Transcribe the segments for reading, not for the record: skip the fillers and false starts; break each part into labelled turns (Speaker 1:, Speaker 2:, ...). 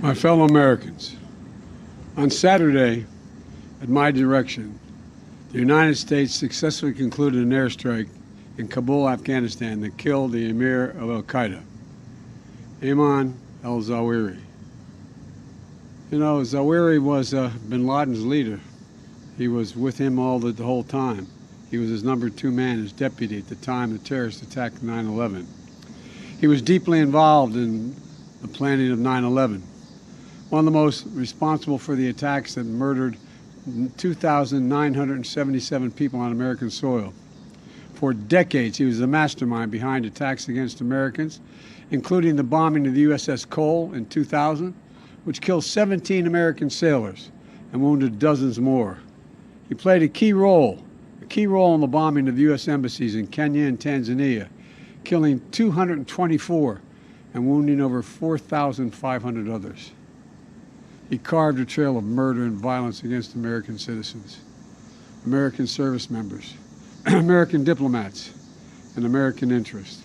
Speaker 1: My fellow Americans, on Saturday, at my direction, the United States successfully concluded an airstrike in Kabul, Afghanistan that killed the emir of al-Qaeda, Ayman al-Zawahiri. You know, Zawahiri was Bin Laden's leader. He was with him the whole time. He was his number 2 man, his deputy at the time the terrorist attack of 9/11. He was deeply involved in the planning of 9/11. One of the most responsible for the attacks that murdered 2,977 people on American soil. For decades, he was the mastermind behind attacks against Americans, including the bombing of the USS Cole in 2000, which killed 17 American sailors and wounded dozens more. He played a key role in the bombing of U.S. embassies in Kenya and Tanzania, killing 224 and wounding over 4,500 others. He carved a trail of murder and violence against American citizens, American service members, American diplomats, and American interests.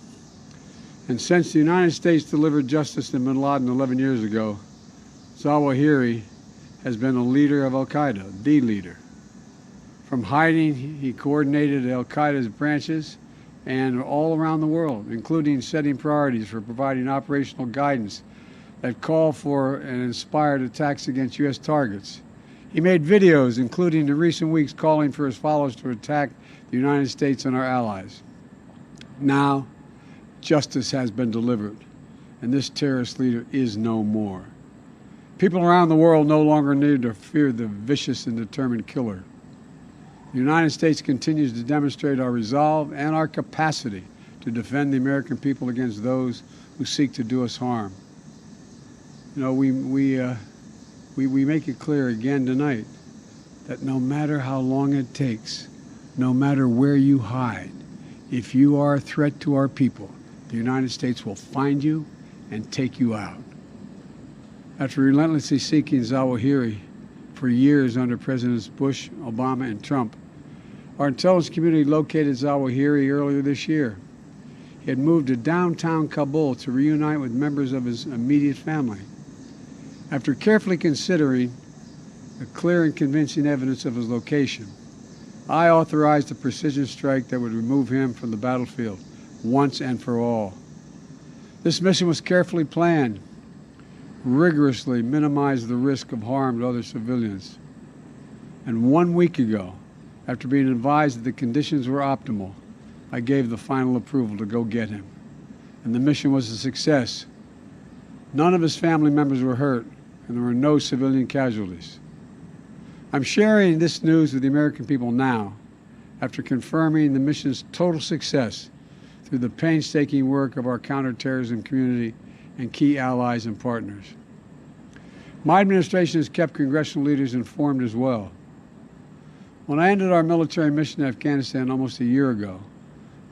Speaker 1: And since the United States delivered justice to Bin Laden 11 years ago, Zawahiri has been a leader of al-Qaeda, the leader. From hiding, he coordinated al-Qaeda's branches and all around the world, including setting priorities for providing operational guidance that called for and inspired attacks against U.S. targets. He made videos, including in recent weeks, calling for his followers to attack the United States and our allies. Now, justice has been delivered, and this terrorist leader is no more. People around the world no longer need to fear the vicious and determined killer. The United States continues to demonstrate our resolve and our capacity to defend the American people against those who seek to do us harm. You know, we make it clear again tonight that no matter how long it takes, no matter where you hide, if you are a threat to our people, the United States will find you and take you out. After relentlessly seeking Zawahiri for years under Presidents Bush, Obama, and Trump, our intelligence community located Zawahiri earlier this year. He had moved to downtown Kabul to reunite with members of his immediate family. After carefully considering the clear and convincing evidence of his location, I authorized a precision strike that would remove him from the battlefield once and for all. This mission was carefully planned, rigorously minimized the risk of harm to other civilians. And 1 week ago, after being advised that the conditions were optimal, I gave the final approval to go get him. And the mission was a success. None of his family members were hurt, and there were no civilian casualties. I'm sharing this news with the American people now, after confirming the mission's total success through the painstaking work of our counterterrorism community and key allies and partners. My administration has kept congressional leaders informed as well. When I ended our military mission in Afghanistan almost a year ago,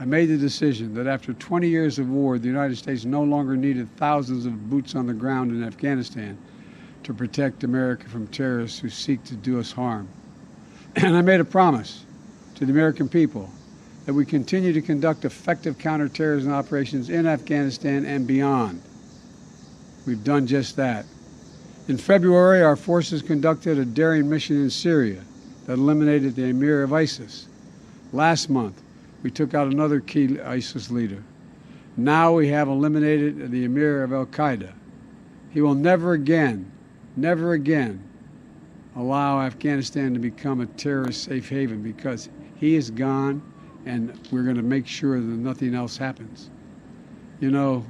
Speaker 1: I made the decision that after 20 years of war, the United States no longer needed thousands of boots on the ground in Afghanistan to protect America from terrorists who seek to do us harm. And I made a promise to the American people that we continue to conduct effective counterterrorism operations in Afghanistan and beyond. We've done just that. In February, our forces conducted a daring mission in Syria that eliminated the emir of ISIS. Last month, we took out another key ISIS leader. Now we have eliminated the emir of al-Qaeda. He will never again allow Afghanistan to become a terrorist safe haven, because he is gone, and we're going to make sure that nothing else happens. You know,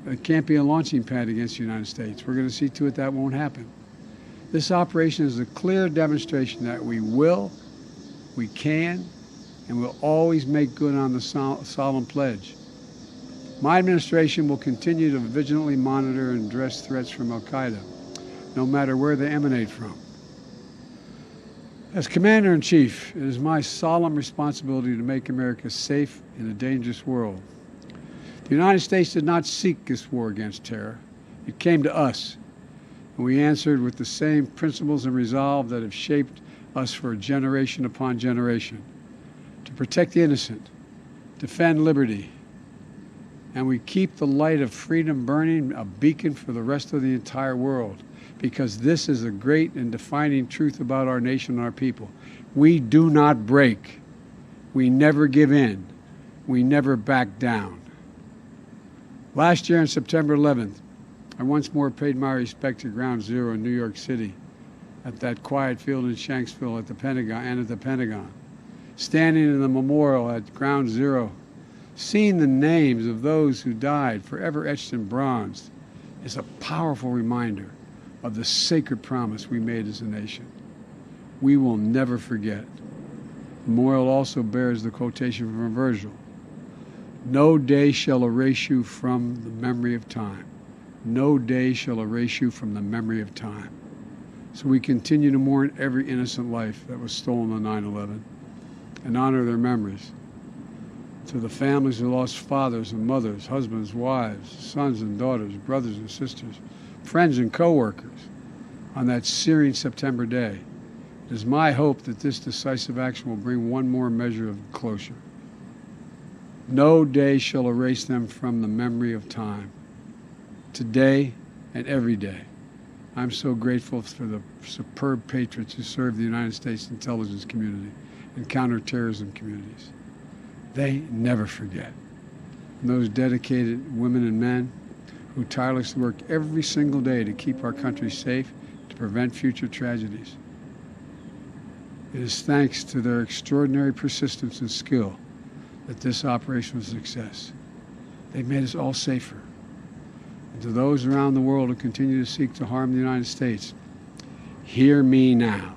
Speaker 1: it can't be a launching pad against the United States. We're going to see to it that won't happen. This operation is a clear demonstration that we will, we can, and will always make good on the solemn pledge. My administration will continue to vigilantly monitor and address threats from al-Qaeda, no matter where they emanate from. As Commander-in-Chief, it is my solemn responsibility to make America safe in a dangerous world. The United States did not seek this war against terror. It came to us, and we answered with the same principles and resolve that have shaped us for generation upon generation: to protect the innocent, defend liberty, and we keep the light of freedom burning, a beacon for the rest of the entire world, because this is a great and defining truth about our nation and our people. We do not break. We never give in. We never back down. Last year on September 11th, I once more paid my respect to Ground Zero in New York City, at that quiet field in Shanksville at the Pentagon, standing in the memorial at Ground Zero, seeing the names of those who died forever etched in bronze is a powerful reminder of the sacred promise we made as a nation. We will never forget. The memorial also bears the quotation from Virgil: "No day shall erase you from the memory of time. No day shall erase you from the memory of time." So we continue to mourn every innocent life that was stolen on 9/11 and honor their memories. To the families who lost fathers and mothers, husbands, wives, sons and daughters, brothers and sisters, friends and co-workers on that searing September day, it is my hope that this decisive action will bring one more measure of closure. No day shall erase them from the memory of time. Today and every day, I'm so grateful for the superb patriots who serve the United States intelligence community and counterterrorism communities. They never forget. And those dedicated women and men who tirelessly work every single day to keep our country safe, to prevent future tragedies. It is thanks to their extraordinary persistence and skill that this operation was a success. They've made us all safer. And to those around the world who continue to seek to harm the United States, hear me now.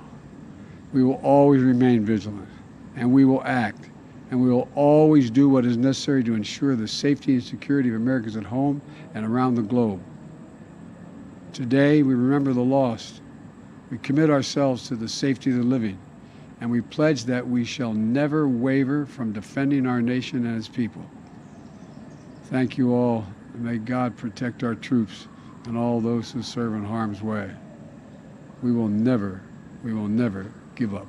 Speaker 1: We will always remain vigilant, and we will act, and we will always do what is necessary to ensure the safety and security of Americans at home and around the globe. Today, we remember the lost. We commit ourselves to the safety of the living, and we pledge that we shall never waver from defending our nation and its people. Thank you all, and may God protect our troops and all those who serve in harm's way. We will never give up.